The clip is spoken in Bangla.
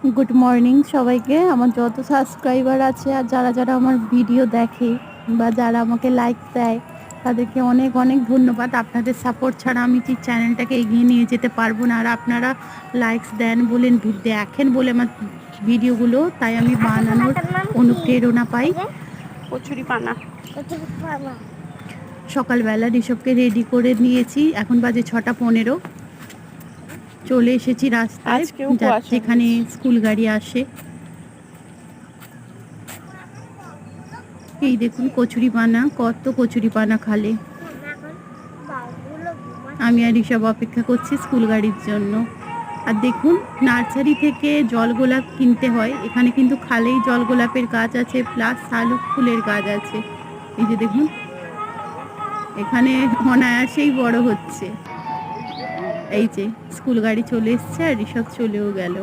গুড মর্নিং সবাইকে। আমার যত সাবস্ক্রাইবার আছে আর যারা যারা আমার ভিডিও দেখে বা যারা আমাকে লাইক দেয় তাদেরকে অনেক অনেক ধন্যবাদ। আপনাদের সাপোর্ট ছাড়া আমি ঠিক চ্যানেলটাকে এগিয়ে নিয়ে যেতে পারবো না। আর আপনারা লাইকস দেন বলেন, দেখেন বলে আমার ভিডিওগুলো, তাই আমি বানানোর অনুপ্রেরণা পাই। কচুরি পানা সকালবেলা ঋষভকে রেডি করে নিয়েছি, এখন বাজে 6:15। চলে এসেছি রাস্তায়, আজকেও কুয়াশা যেখানে স্কুল গাড়ি আসে। এই দেখুন কচুরি পানা, কত কচুরি পানা খালে। আমি আর ঋষভ অপেক্ষা করছি স্কুল গাড়ির জন্য। আর দেখুন নার্সারি থেকে জল গোলাপ কিনতে হয়, এখানে কিন্তু খালেই জল গোলাপের গাছ আছে, প্লাস শালুক ফুলের গাছ আছে। এই যে দেখুন এখানে অনায়াসেই বড় হচ্ছে। এই যে স্কুল গাড়ি চলে এসছে আর ঋষভ চলেও গেল।